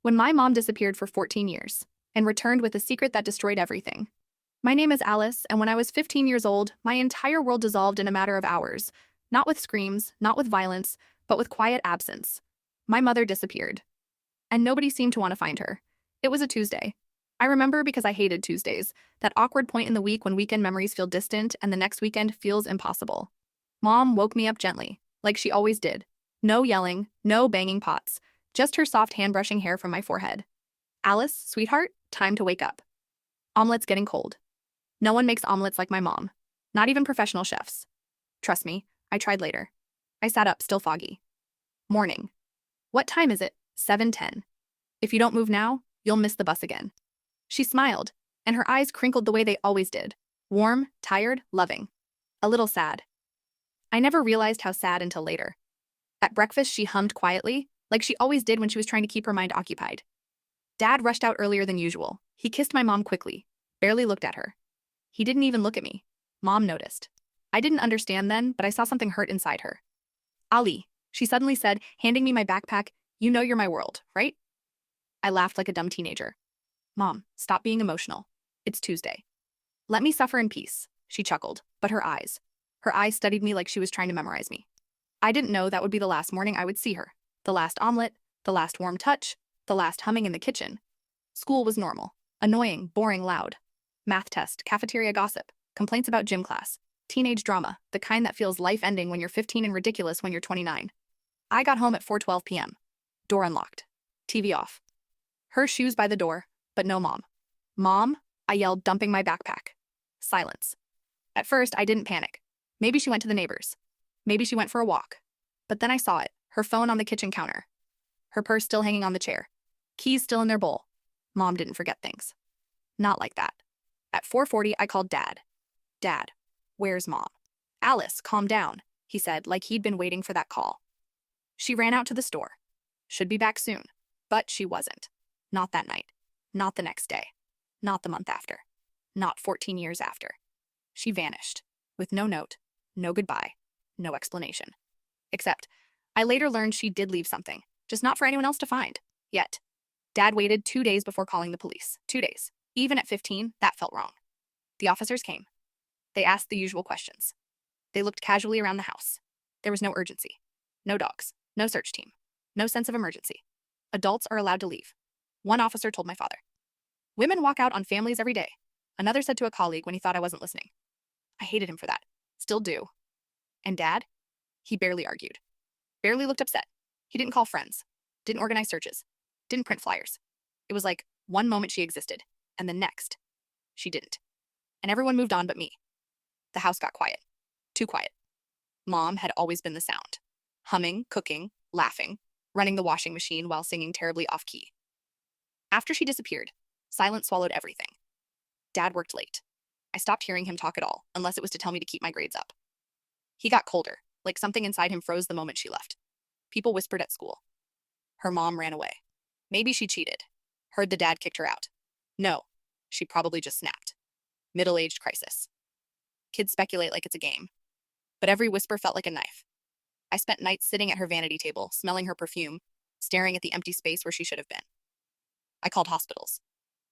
When my mom disappeared for 14 years and returned with a secret that destroyed everything. My name is Alice, and when I was 15 years old, my entire world dissolved in a matter of hours. Not with screams, not with violence, but with quiet absence. My mother disappeared, and nobody seemed to want to find her. It was a Tuesday. I remember because I hated Tuesdays, that awkward point in the week when weekend memories feel distant and the next weekend feels impossible. Mom woke me up gently, like she always did. No yelling, no banging pots, just her soft hand brushing hair from my forehead. Alice, sweetheart, time to wake up. Omelet's getting cold. No one makes omelets like my mom. Not even professional chefs. Trust me, I tried later. I sat up, still foggy. Morning. What time is it? 7:10. If you don't move now, you'll miss the bus again. She smiled, and her eyes crinkled the way they always did. Warm, tired, loving. A little sad. I never realized how sad until later. At breakfast, she hummed quietly, like she always did when she was trying to keep her mind occupied. Dad rushed out earlier than usual. He kissed my mom quickly, barely looked at her. He didn't even look at me. Mom noticed. I didn't understand then, but I saw something hurt inside her. Ali, she suddenly said, handing me my backpack, you know you're my world, right? I laughed like a dumb teenager. Mom, stop being emotional. It's Tuesday. Let me suffer in peace, she chuckled, but her eyes studied me like she was trying to memorize me. I didn't know that would be the last morning I would see her. The last omelet, the last warm touch, the last humming in the kitchen. School was normal. Annoying, boring, loud. Math test, cafeteria gossip, complaints about gym class. Teenage drama, the kind that feels life-ending when you're 15 and ridiculous when you're 29. I got home at 4:12 p.m. Door unlocked. TV off. Her shoes by the door, but no mom. Mom, I yelled, dumping my backpack. Silence. At first, I didn't panic. Maybe she went to the neighbors. Maybe she went for a walk. But then I saw it, her phone on the kitchen counter. Her purse still hanging on the chair. Keys still in their bowl. Mom didn't forget things. Not like that. At 4:40, I called Dad. Dad, where's Mom? Alice, calm down, he said, like he'd been waiting for that call. She ran out to the store. Should be back soon. But she wasn't. Not that night. Not the next day. Not the month after. Not 14 years after. She vanished. With no note, no goodbye, no explanation. Except, I later learned she did leave something, just not for anyone else to find. Yet. Dad waited 2 days before calling the police. 2 days. Even at 15, that felt wrong. The officers came. They asked the usual questions. They looked casually around the house. There was no urgency. No dogs. No search team. No sense of emergency. Adults are allowed to leave. One officer told my father. Women walk out on families every day. Another said to a colleague when he thought I wasn't listening. I hated him for that. Still do. And Dad? He barely argued. Barely looked upset. He didn't call friends. Didn't organize searches. Didn't print flyers. It was like one moment she existed, and the next, she didn't. And everyone moved on but me. The house got quiet. Too quiet. Mom had always been the sound. Humming, cooking, laughing, running the washing machine while singing terribly off-key. After she disappeared, silence swallowed everything. Dad worked late. I stopped hearing him talk at all, unless it was to tell me to keep my grades up. He got colder, like something inside him froze the moment she left. People whispered at school. Her mom ran away. Maybe she cheated. Heard the dad kicked her out. No, she probably just snapped. Middle-aged crisis. Kids speculate like it's a game. But every whisper felt like a knife. I spent nights sitting at her vanity table, smelling her perfume, staring at the empty space where she should have been. I called hospitals.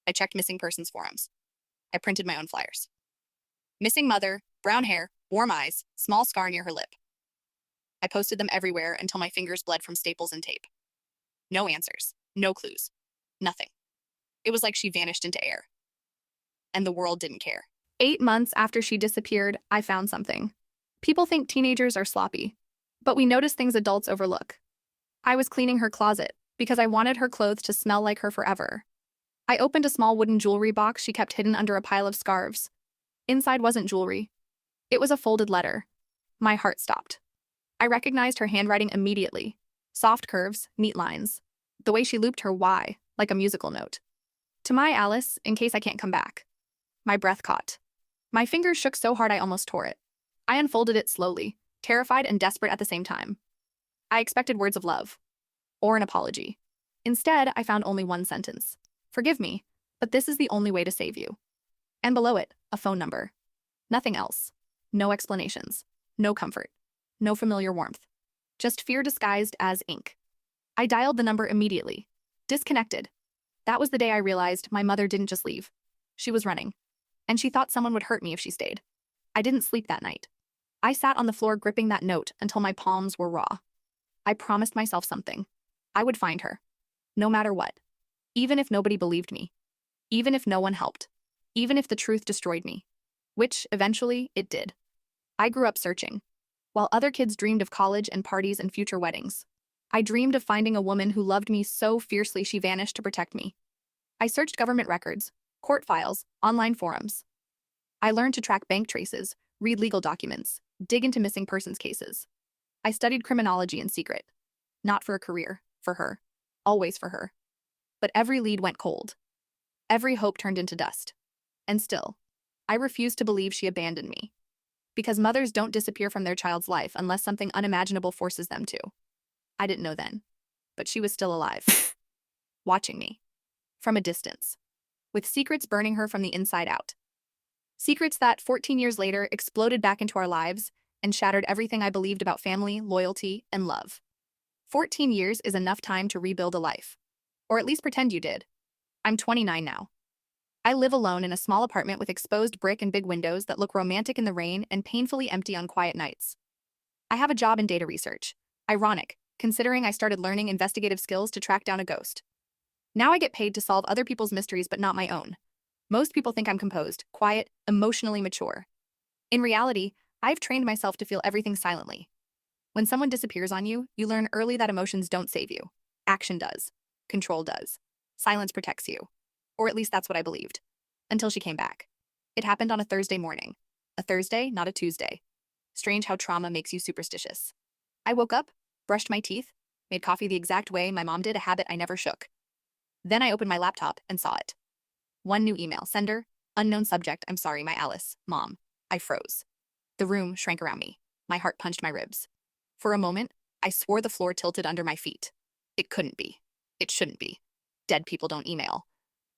I checked missing persons forums. I printed my own flyers. Missing mother, brown hair, warm eyes, small scar near her lip. I posted them everywhere until my fingers bled from staples and tape. No answers, no clues, nothing. It was like she vanished into air. And the world didn't care. 8 months after she disappeared, I found something. People think teenagers are sloppy, but we notice things adults overlook. I was cleaning her closet because I wanted her clothes to smell like her forever. I opened a small wooden jewelry box she kept hidden under a pile of scarves. Inside wasn't jewelry. It was a folded letter. My heart stopped. I recognized her handwriting immediately. Soft curves, neat lines. The way she looped her Y, like a musical note. To my Alice, in case I can't come back. My breath caught. My fingers shook so hard I almost tore it. I unfolded it slowly, terrified and desperate at the same time. I expected words of love. Or an apology. Instead, I found only one sentence. Forgive me, but this is the only way to save you. And below it, a phone number. Nothing else. No explanations. No comfort. No familiar warmth. Just fear disguised as ink. I dialed the number immediately. Disconnected. That was the day I realized my mother didn't just leave. She was running. And she thought someone would hurt me if she stayed. I didn't sleep that night. I sat on the floor gripping that note until my palms were raw. I promised myself something. I would find her. No matter what. Even if nobody believed me. Even if no one helped. Even if the truth destroyed me. Which, eventually, it did. I grew up searching. While other kids dreamed of college and parties and future weddings, I dreamed of finding a woman who loved me so fiercely she vanished to protect me. I searched government records, court files, online forums. I learned to track bank traces, read legal documents, dig into missing persons cases. I studied criminology in secret. Not for a career, for her. Always for her. But every lead went cold. Every hope turned into dust. And still, I refused to believe she abandoned me. Because mothers don't disappear from their child's life unless something unimaginable forces them to. I didn't know then. But she was still alive. Watching me. From a distance. With secrets burning her from the inside out. Secrets that, 14 years later, exploded back into our lives and shattered everything I believed about family, loyalty, and love. 14 years is enough time to rebuild a life. Or at least pretend you did. I'm 29 now. I live alone in a small apartment with exposed brick and big windows that look romantic in the rain and painfully empty on quiet nights. I have a job in data research. Ironic, considering I started learning investigative skills to track down a ghost. Now I get paid to solve other people's mysteries but not my own. Most people think I'm composed, quiet, emotionally mature. In reality, I've trained myself to feel everything silently. When someone disappears on you, you learn early that emotions don't save you. Action does. Control does. Silence protects you. Or at least that's what I believed. Until she came back. It happened on a Thursday morning. A Thursday, not a Tuesday. Strange how trauma makes you superstitious. I woke up, brushed my teeth, made coffee the exact way my mom did, a habit I never shook. Then I opened my laptop and saw it. One new email. Sender, unknown subject, I'm sorry, my Alice, Mom. I froze. The room shrank around me. My heart punched my ribs. For a moment, I swore the floor tilted under my feet. It couldn't be. It shouldn't be. Dead people don't email.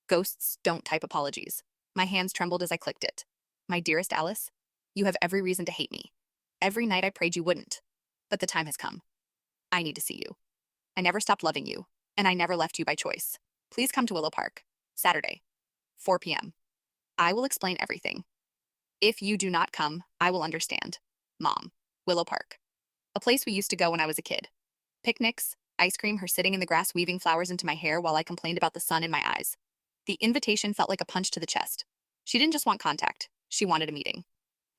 Ghosts don't type apologies. My hands trembled as I clicked it. My dearest Alice, you have every reason to hate me. Every night I prayed you wouldn't. But the time has come. I need to see you. I never stopped loving you, and I never left you by choice. Please come to Willow Park. Saturday, 4 p.m. I will explain everything. If you do not come, I will understand. Mom. Willow Park. A place we used to go when I was a kid. Picnics, ice cream, her sitting in the grass weaving flowers into my hair while I complained about the sun in my eyes. The invitation felt like a punch to the chest. She didn't just want contact. She wanted a meeting.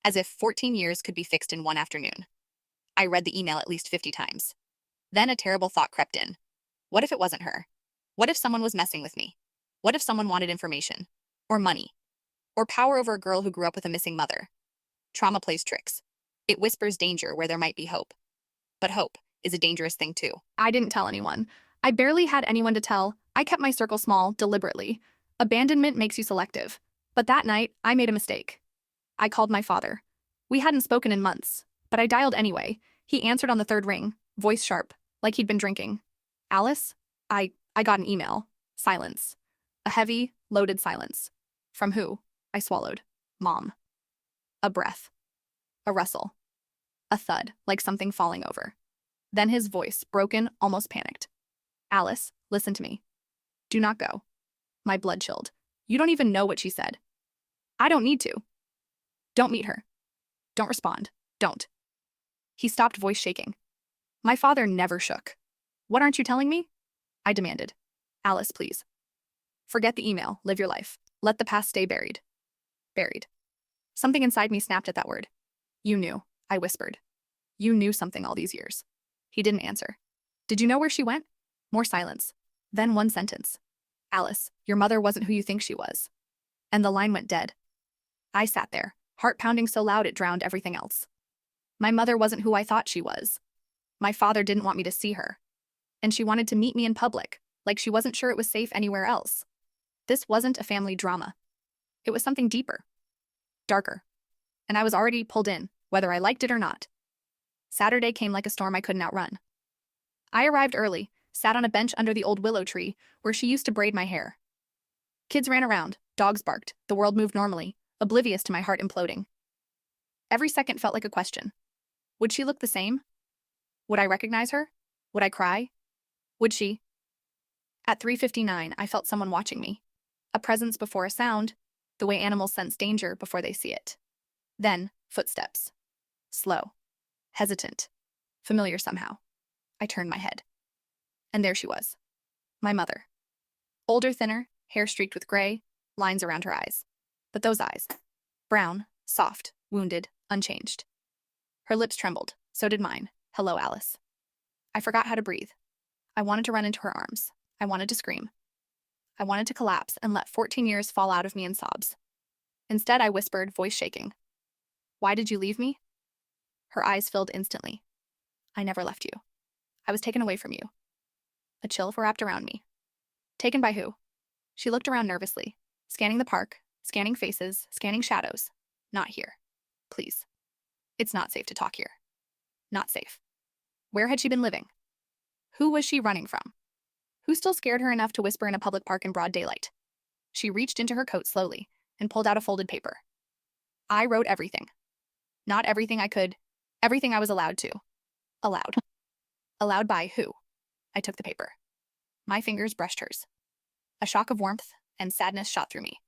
As if 14 years could be fixed in one afternoon. I read the email at least 50 times. Then a terrible thought crept in. What if it wasn't her? What if someone was messing with me? What if someone wanted information? Or money? Or power over a girl who grew up with a missing mother? Trauma plays tricks. It whispers danger where there might be hope. But hope is a dangerous thing too. I didn't tell anyone. I barely had anyone to tell. I kept my circle small, deliberately. Abandonment makes you selective. But that night, I made a mistake. I called my father. We hadn't spoken in months, but I dialed anyway. He answered on the third ring, voice sharp, like he'd been drinking. Alice? I got an email. Silence. A heavy, loaded silence. From who? I swallowed. Mom. A breath. A rustle. A thud, like something falling over. Then his voice, broken, almost panicked. Alice, listen to me. Do not go. My blood chilled. You don't even know what she said. I don't need to. Don't meet her. Don't respond. Don't. He stopped, voice shaking. My father never shook. What aren't you telling me? I demanded. Alice, please. Forget the email. Live your life. Let the past stay buried. Buried. Something inside me snapped at that word. You knew, I whispered. You knew something all these years. He didn't answer. Did you know where she went? More silence. Then one sentence. Alice, your mother wasn't who you think she was. And the line went dead. I sat there, heart pounding so loud it drowned everything else. My mother wasn't who I thought she was. My father didn't want me to see her. And she wanted to meet me in public, like she wasn't sure it was safe anywhere else. This wasn't a family drama. It was something deeper. Darker. And I was already pulled in, whether I liked it or not. Saturday came like a storm I couldn't outrun. I arrived early, sat on a bench under the old willow tree, where she used to braid my hair. Kids ran around, dogs barked, the world moved normally, oblivious to my heart imploding. Every second felt like a question. Would she look the same? Would I recognize her? Would I cry? Would she? At 3:59, I felt someone watching me. A presence before a sound, the way animals sense danger before they see it. Then, footsteps. Slow, hesitant, familiar somehow. I turned my head. And there she was. My mother. Older, thinner, hair streaked with gray, lines around her eyes. But those eyes. Brown, soft, wounded, unchanged. Her lips trembled. So did mine. Hello, Alice. I forgot how to breathe. I wanted to run into her arms. I wanted to scream. I wanted to collapse and let 14 years fall out of me in sobs. Instead, I whispered, voice shaking. Why did you leave me? Her eyes filled instantly. I never left you. I was taken away from you. A chill wrapped around me. Taken by who? She looked around nervously, scanning the park, scanning faces, scanning shadows. Not here. Please. It's not safe to talk here. Not safe. Where had she been living? Who was she running from? Who still scared her enough to whisper in a public park in broad daylight? She reached into her coat slowly and pulled out a folded paper. I wrote everything. Not everything I could, everything I was allowed to. Allowed. Allowed by who? I took the paper. My fingers brushed hers. A shock of warmth and sadness shot through me.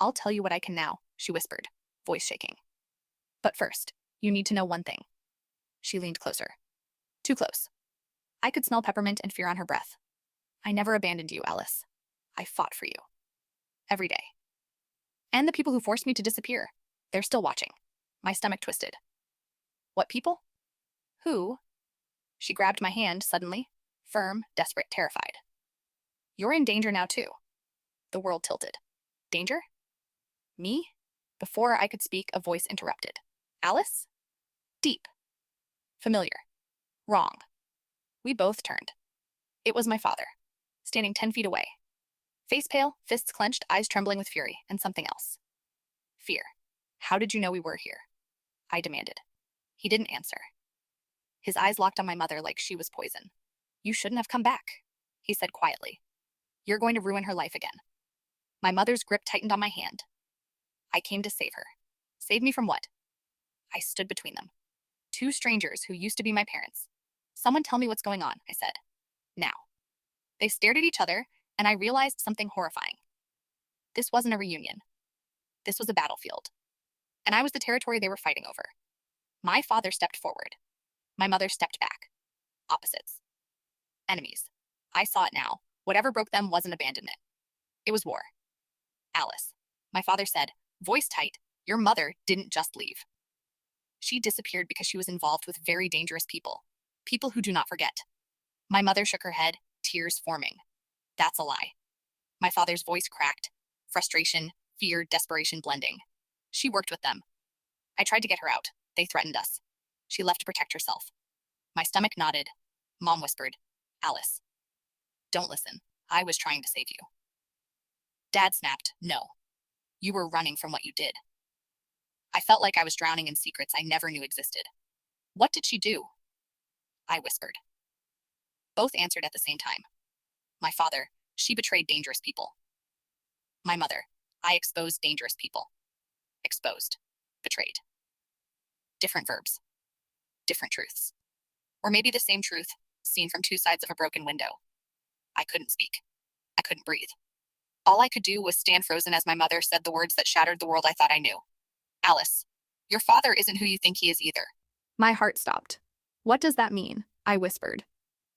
I'll tell you what I can now, she whispered, voice shaking. But first, you need to know one thing. She leaned closer. Too close. I could smell peppermint and fear on her breath. I never abandoned you, Alice. I fought for you. Every day. And the people who forced me to disappear, they're still watching. My stomach twisted. What people? Who? She grabbed my hand suddenly, firm, desperate, terrified. You're in danger now, too. The world tilted. Danger? Me? Before I could speak, a voice interrupted. Alice? Deep. Familiar. Wrong. We both turned. It was my father, standing 10 feet away. Face pale, fists clenched, eyes trembling with fury, and something else. Fear. How did you know we were here? I demanded. He didn't answer. His eyes locked on my mother like she was poison. You shouldn't have come back, he said quietly. You're going to ruin her life again. My mother's grip tightened on my hand. I came to save her. Save me from what? I stood between them. Two strangers who used to be my parents. Someone tell me what's going on, I said. Now. They stared at each other, and I realized something horrifying. This wasn't a reunion. This was a battlefield. And I was the territory they were fighting over. My father stepped forward. My mother stepped back. Opposites. Enemies. I saw it now. Whatever broke them wasn't abandonment. It was war. Alice, my father said, voice tight, your mother didn't just leave. She disappeared because she was involved with very dangerous people. People who do not forget. My mother shook her head, tears forming. That's a lie. My father's voice cracked. Frustration, fear, desperation blending. She worked with them. I tried to get her out. They threatened us. She left to protect herself. My stomach knotted. Mom whispered, Alice. Don't listen. I was trying to save you. Dad snapped, no. You were running from what you did. I felt like I was drowning in secrets I never knew existed. What did she do? I whispered. Both answered at the same time. My father, she betrayed dangerous people. My mother, I exposed dangerous people. Exposed. Betrayed. Different verbs. Different truths. Or maybe the same truth, seen from two sides of a broken window. I couldn't speak. I couldn't breathe. All I could do was stand frozen as my mother said the words that shattered the world I thought I knew. Alice, your father isn't who you think he is either. My heart stopped. What does that mean? I whispered.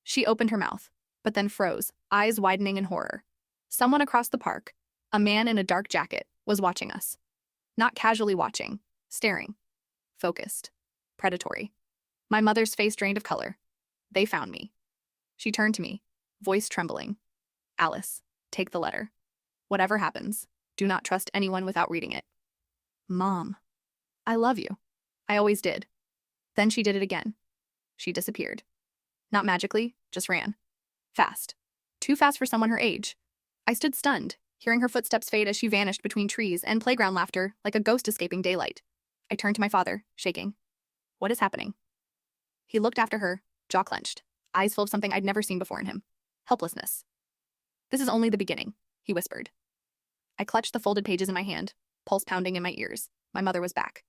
She opened her mouth, but then froze, eyes widening in horror. Someone across the park, a man in a dark jacket, was watching us. Not casually watching, staring. Focused. Predatory. My mother's face drained of color. They found me. She turned to me, voice trembling. Alice, take the letter. Whatever happens, do not trust anyone without reading it. Mom, I love you. I always did. Then she did it again. She disappeared. Not magically, just ran. Fast. Too fast for someone her age. I stood stunned, hearing her footsteps fade as she vanished between trees and playground laughter like a ghost escaping daylight. I turned to my father, shaking. What is happening? He looked after her, jaw clenched, eyes full of something I'd never seen before in him. Helplessness. This is only the beginning, he whispered. I clutched the folded pages in my hand, pulse pounding in my ears. My mother was back.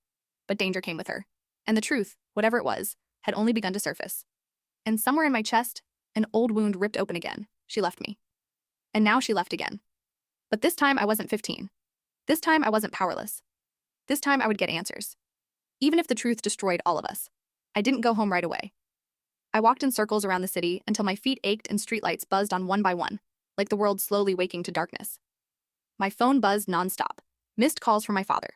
But danger came with her. And the truth, whatever it was, had only begun to surface. And somewhere in my chest, an old wound ripped open again. She left me. And now she left again. But this time I wasn't 15. This time I wasn't powerless. This time I would get answers. Even if the truth destroyed all of us. I didn't go home right away. I walked in circles around the city until my feet ached and streetlights buzzed on one by one, like the world slowly waking to darkness. My phone buzzed nonstop. Missed calls from my father.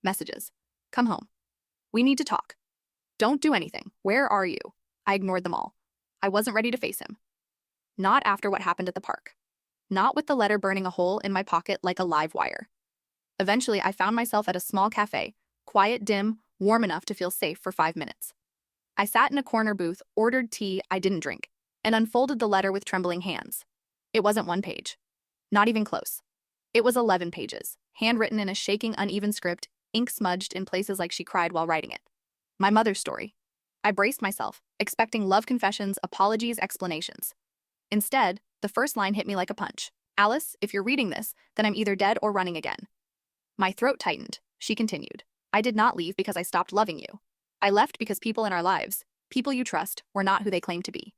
Messages. Come home. We need to talk. Don't do anything. Where are you? I ignored them all. I wasn't ready to face him. Not after what happened at the park. Not with the letter burning a hole in my pocket like a live wire. Eventually, I found myself at a small cafe, quiet, dim, warm enough to feel safe for 5 minutes. I sat in a corner booth, ordered tea I didn't drink, and unfolded the letter with trembling hands. It wasn't 1 page. Not even close. It was 11 pages, handwritten in a shaking, uneven script, ink smudged in places like she cried while writing it. My mother's story. I braced myself, expecting love confessions, apologies, explanations. Instead, the first line hit me like a punch. Alice, if you're reading this, then I'm either dead or running again. My throat tightened. She continued. I did not leave because I stopped loving you. I left because people in our lives, people you trust, were not who they claimed to be.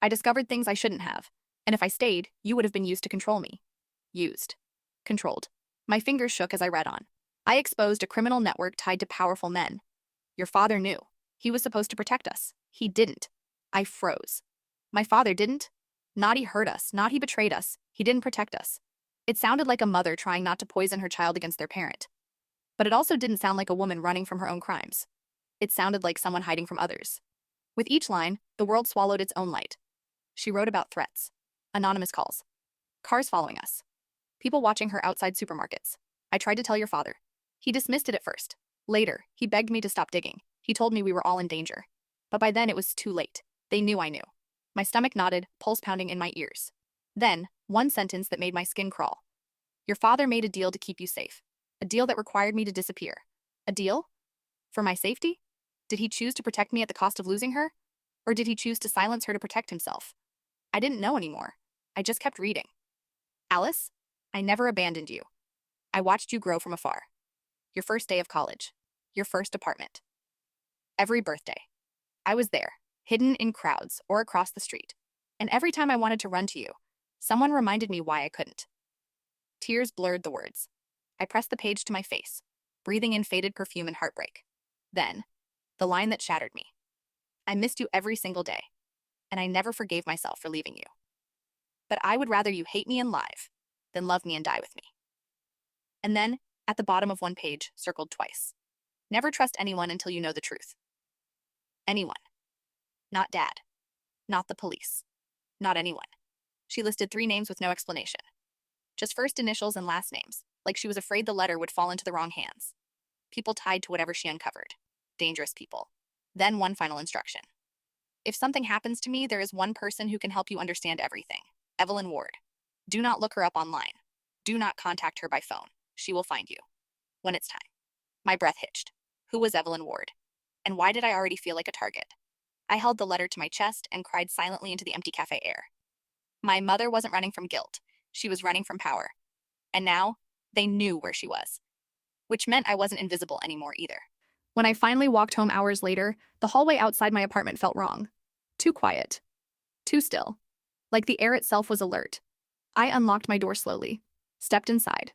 I discovered things I shouldn't have, and if I stayed, you would have been used to control me. Used. Controlled. My fingers shook as I read on. I exposed a criminal network tied to powerful men. Your father knew. He was supposed to protect us. He didn't. I froze. My father didn't? Not he hurt us, not he betrayed us. He didn't protect us. It sounded like a mother trying not to poison her child against their parent. But it also didn't sound like a woman running from her own crimes. It sounded like someone hiding from others. With each line, the world swallowed its own light. She wrote about threats, anonymous calls, cars following us, people watching her outside supermarkets. I tried to tell your father. He dismissed it at first. Later, he begged me to stop digging. He told me we were all in danger. But by then it was too late. They knew I knew. My stomach knotted, pulse pounding in my ears. Then, one sentence that made my skin crawl. Your father made a deal to keep you safe. A deal that required me to disappear. A deal? For my safety? Did he choose to protect me at the cost of losing her? Or did he choose to silence her to protect himself? I didn't know anymore. I just kept reading. Alice, I never abandoned you. I watched you grow from afar. Your first day of college. Your first apartment. Every birthday. I was there, hidden in crowds or across the street. And every time I wanted to run to you, someone reminded me why I couldn't. Tears blurred the words. I pressed the page to my face, breathing in faded perfume and heartbreak. Then, the line that shattered me. I missed you every single day, and I never forgave myself for leaving you. But I would rather you hate me and live than love me and die with me. And then, at the bottom of one page, circled twice. Never trust anyone until you know the truth. Anyone. Not Dad. Not the police. Not anyone. She listed 3 names with no explanation. Just first initials and last names, like she was afraid the letter would fall into the wrong hands. People tied to whatever she uncovered. Dangerous people. Then one final instruction. If something happens to me, there is one person who can help you understand everything. Evelyn Ward. Do not look her up online. Do not contact her by phone. She will find you. When it's time. My breath hitched. Who was Evelyn Ward? And why did I already feel like a target? I held the letter to my chest and cried silently into the empty cafe air. My mother wasn't running from guilt. She was running from power. And now, they knew where she was. Which meant I wasn't invisible anymore either. When I finally walked home hours later, the hallway outside my apartment felt wrong. Too quiet. Too still. Like the air itself was alert. I unlocked my door slowly, stepped inside,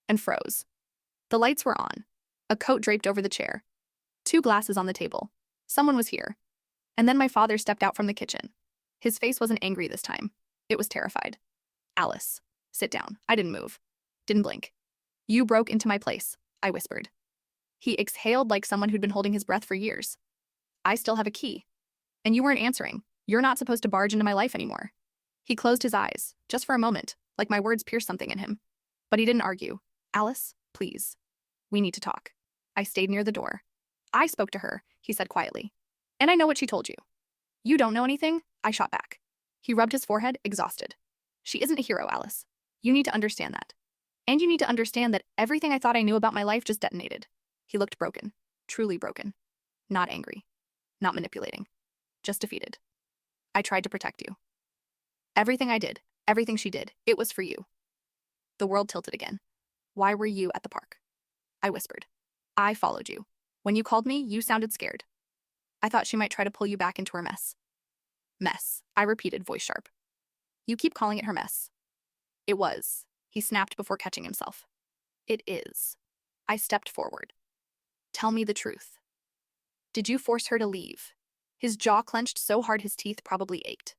and froze. The lights were on. A coat draped over the chair. 2 glasses on the table. Someone was here. And then my father stepped out from the kitchen. His face wasn't angry this time. It was terrified. Alice, sit down. I didn't move. Didn't blink. You broke into my place, I whispered. He exhaled like someone who'd been holding his breath for years. I still have a key. And you weren't answering. You're not supposed to barge into my life anymore. He closed his eyes, just for a moment, like my words pierced something in him. But he didn't argue. Alice, please. We need to talk. I stayed near the door. I spoke to her, he said quietly. And I know what she told you. You don't know anything? I shot back. He rubbed his forehead, exhausted. She isn't a hero, Alice. You need to understand that. And you need to understand that everything I thought I knew about my life just detonated. He looked broken. Truly broken. Not angry. Not manipulating. Just defeated. I tried to protect you. Everything I did, everything she did, it was for you. The world tilted again. Why were you at the park? I whispered. I followed you. When you called me, you sounded scared. I thought she might try to pull you back into her mess. Mess, I repeated, voice sharp. You keep calling it her mess. It was. He snapped before catching himself. It is. I stepped forward. Tell me the truth. Did you force her to leave? His jaw clenched so hard his teeth probably ached.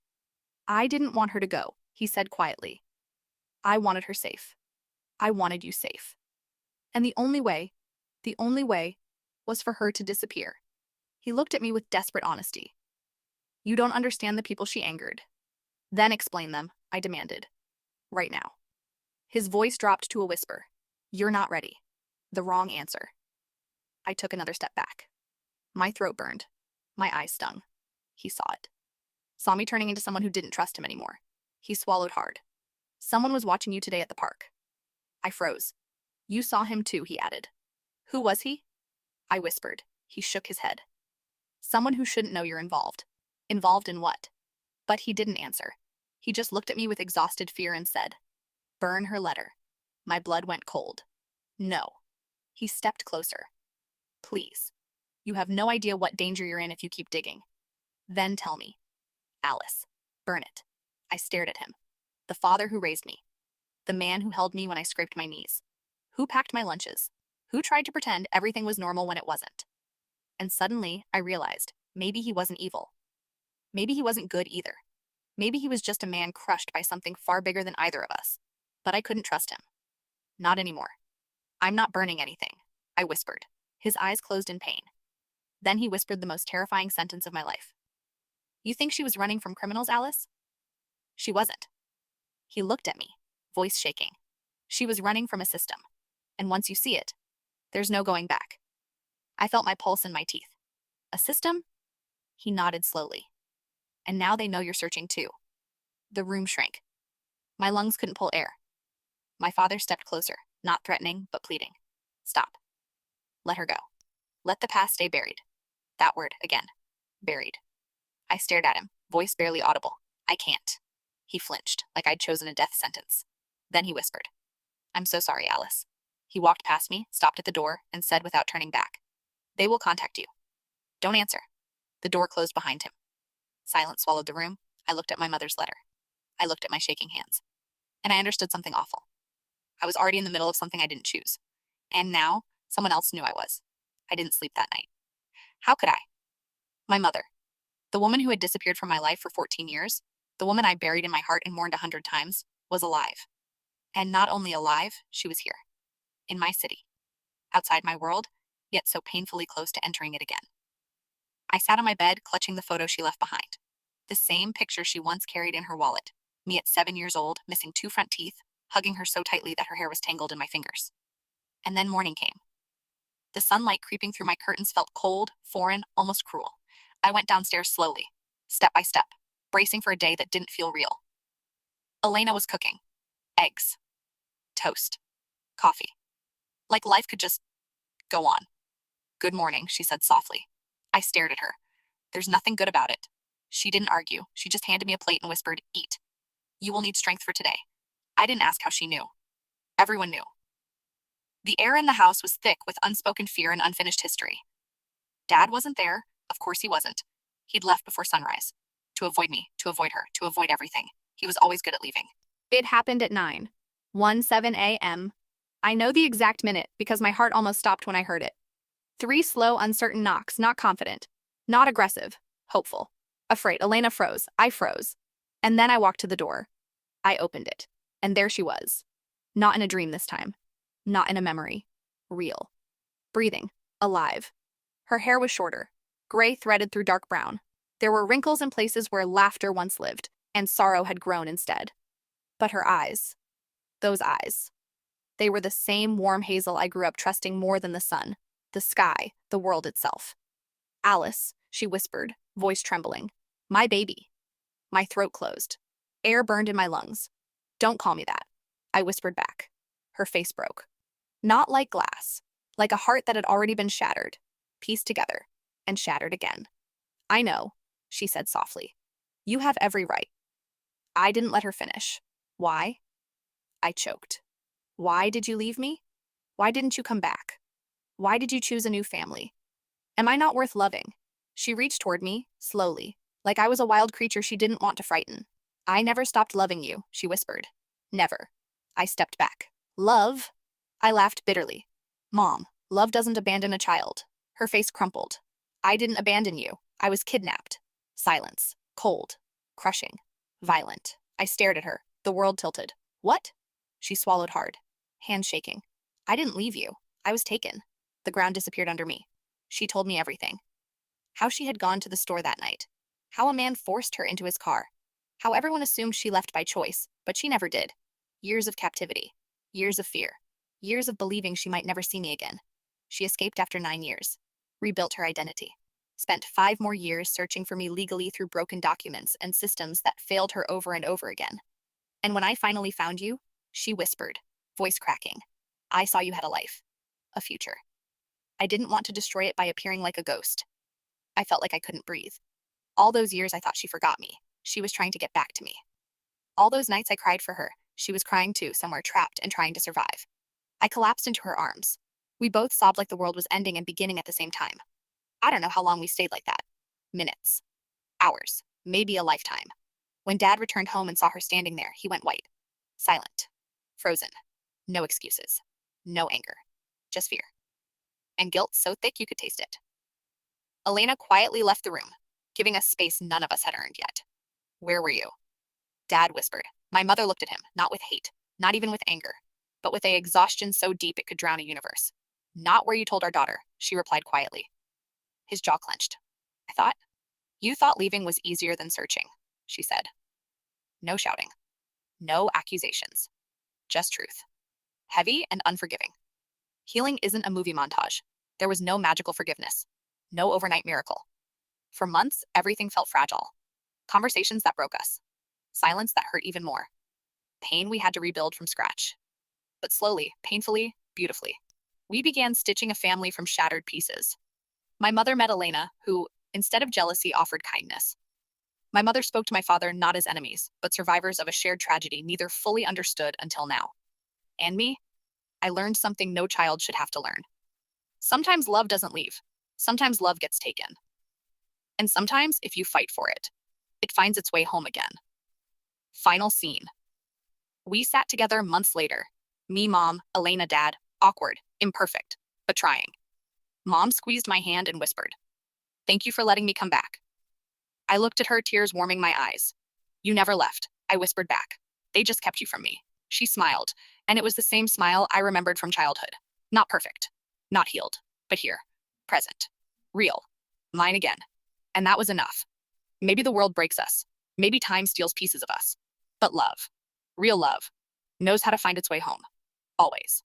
I didn't want her to go, he said quietly. I wanted her safe. I wanted you safe. And the only way, was for her to disappear. He looked at me with desperate honesty. You don't understand the people she angered. Then explain them, I demanded. Right now. His voice dropped to a whisper. You're not ready. The wrong answer. I took another step back. My throat burned. My eyes stung. He saw it. Saw me turning into someone who didn't trust him anymore. He swallowed hard. Someone was watching you today at the park. I froze. You saw him too, he added. Who was he? I whispered. He shook his head. Someone who shouldn't know you're involved. Involved in what? But he didn't answer. He just looked at me with exhausted fear and said, Burn her letter. My blood went cold. No. He stepped closer. Please. You have no idea what danger you're in if you keep digging. Then tell me. Alice. Burn it. I stared at him. The father who raised me. The man who held me when I scraped my knees. Who packed my lunches? Who tried to pretend everything was normal when it wasn't? And suddenly, I realized, maybe he wasn't evil. Maybe he wasn't good either. Maybe he was just a man crushed by something far bigger than either of us. But I couldn't trust him. Not anymore. I'm not burning anything, I whispered. His eyes closed in pain. Then he whispered the most terrifying sentence of my life. You think she was running from criminals, Alice? She wasn't. He looked at me, voice shaking. She was running from a system. And once you see it, there's no going back. I felt my pulse in my teeth. A system? He nodded slowly. And now they know you're searching too. The room shrank. My lungs couldn't pull air. My father stepped closer, not threatening, but pleading. Stop. Let her go. Let the past stay buried. That word again. Buried. I stared at him, voice barely audible. I can't. He flinched, like I'd chosen a death sentence. Then he whispered. I'm so sorry, Alice. He walked past me, stopped at the door, and said without turning back. They will contact you. Don't answer. The door closed behind him. Silence swallowed the room. I looked at my mother's letter. I looked at my shaking hands. And I understood something awful. I was already in the middle of something I didn't choose. And now, someone else knew I was. I didn't sleep that night. How could I? My mother. The woman who had disappeared from my life for 14 years, the woman I buried in my heart and mourned 100 times, was alive. And not only alive, she was here. In my city. Outside my world, yet so painfully close to entering it again. I sat on my bed, clutching the photo she left behind. The same picture she once carried in her wallet. Me at 7 years old, missing 2 front teeth, hugging her so tightly that her hair was tangled in my fingers. And then morning came. The sunlight creeping through my curtains felt cold, foreign, almost cruel. I went downstairs slowly, step by step, bracing for a day that didn't feel real. Elena was cooking. Eggs. Toast. Coffee. Like life could just go on. Good morning, she said softly. I stared at her. There's nothing good about it. She didn't argue. She just handed me a plate and whispered, Eat. You will need strength for today. I didn't ask how she knew. Everyone knew. The air in the house was thick with unspoken fear and unfinished history. Dad wasn't there. Of course he wasn't. He'd left before sunrise. To avoid me, to avoid her, to avoid everything. He was always good at leaving. It happened at 9:17 a.m. I know the exact minute because my heart almost stopped when I heard it. 3 slow, uncertain knocks, not confident, not aggressive, hopeful. Afraid, Elena froze. I froze. And then I walked to the door. I opened it. And there she was. Not in a dream this time. Not in a memory. Real. Breathing. Alive. Her hair was shorter, gray threaded through dark brown. There were wrinkles in places where laughter once lived, and sorrow had grown instead. But her eyes. Those eyes. They were the same warm hazel I grew up trusting more than the sun, the sky, the world itself. Alice, she whispered, voice trembling. My baby. My throat closed. Air burned in my lungs. Don't call me that. I whispered back. Her face broke. Not like glass, like a heart that had already been shattered, pieced together, and shattered again. I know, she said softly. You have every right. I didn't let her finish. Why? I choked. Why did you leave me? Why didn't you come back? Why did you choose a new family? Am I not worth loving? She reached toward me, slowly, like I was a wild creature she didn't want to frighten. I never stopped loving you, she whispered. Never. I stepped back. Love? I laughed bitterly. Mom, love doesn't abandon a child. Her face crumpled. I didn't abandon you. I was kidnapped. Silence. Cold. Crushing. Violent. I stared at her. The world tilted. What? She swallowed hard. Hands shaking. I didn't leave you. I was taken. The ground disappeared under me. She told me everything. How she had gone to the store that night. How a man forced her into his car. How everyone assumed she left by choice, but she never did. Years of captivity. Years of fear. Years of believing she might never see me again. She escaped after 9 years. Rebuilt her identity. Spent 5 more years searching for me legally through broken documents and systems that failed her over and over again. And when I finally found you, she whispered, voice cracking, I saw you had a life. A future. I didn't want to destroy it by appearing like a ghost. I felt like I couldn't breathe. All those years I thought she forgot me. She was trying to get back to me. All those nights I cried for her, she was crying too, somewhere trapped and trying to survive. I collapsed into her arms. We both sobbed like the world was ending and beginning at the same time. I don't know how long we stayed like that. Minutes. Hours. Maybe a lifetime. When Dad returned home and saw her standing there, he went white. Silent. Frozen. No excuses. No anger. Just fear. And guilt so thick you could taste it. Elena quietly left the room, giving us space none of us had earned yet. Where were you? Dad whispered. My mother looked at him, not with hate, not even with anger, but with a exhaustion so deep it could drown a universe. Not where you told our daughter, she replied quietly. His jaw clenched. You thought leaving was easier than searching, she said. No shouting. No accusations. Just truth. Heavy and unforgiving. Healing isn't a movie montage. There was no magical forgiveness. No overnight miracle. For months, everything felt fragile. Conversations that broke us. Silence that hurt even more. Pain we had to rebuild from scratch. But slowly, painfully, beautifully, we began stitching a family from shattered pieces. My mother met Elena, who, instead of jealousy, offered kindness. My mother spoke to my father not as enemies, but survivors of a shared tragedy neither fully understood until now. And me? I learned something no child should have to learn. Sometimes love doesn't leave. Sometimes love gets taken. And sometimes, if you fight for it, it finds its way home again. Final scene. We sat together months later. Me, Mom, Elena, Dad, awkward, imperfect, but trying. Mom squeezed my hand and whispered, Thank you for letting me come back. I looked at her, tears warming my eyes. You never left, I whispered back. They just kept you from me. She smiled, and it was the same smile I remembered from childhood. Not perfect, not healed, but here, present, real, mine again. And that was enough. Maybe the world breaks us. Maybe time steals pieces of us. But love, real love, knows how to find its way home. Always.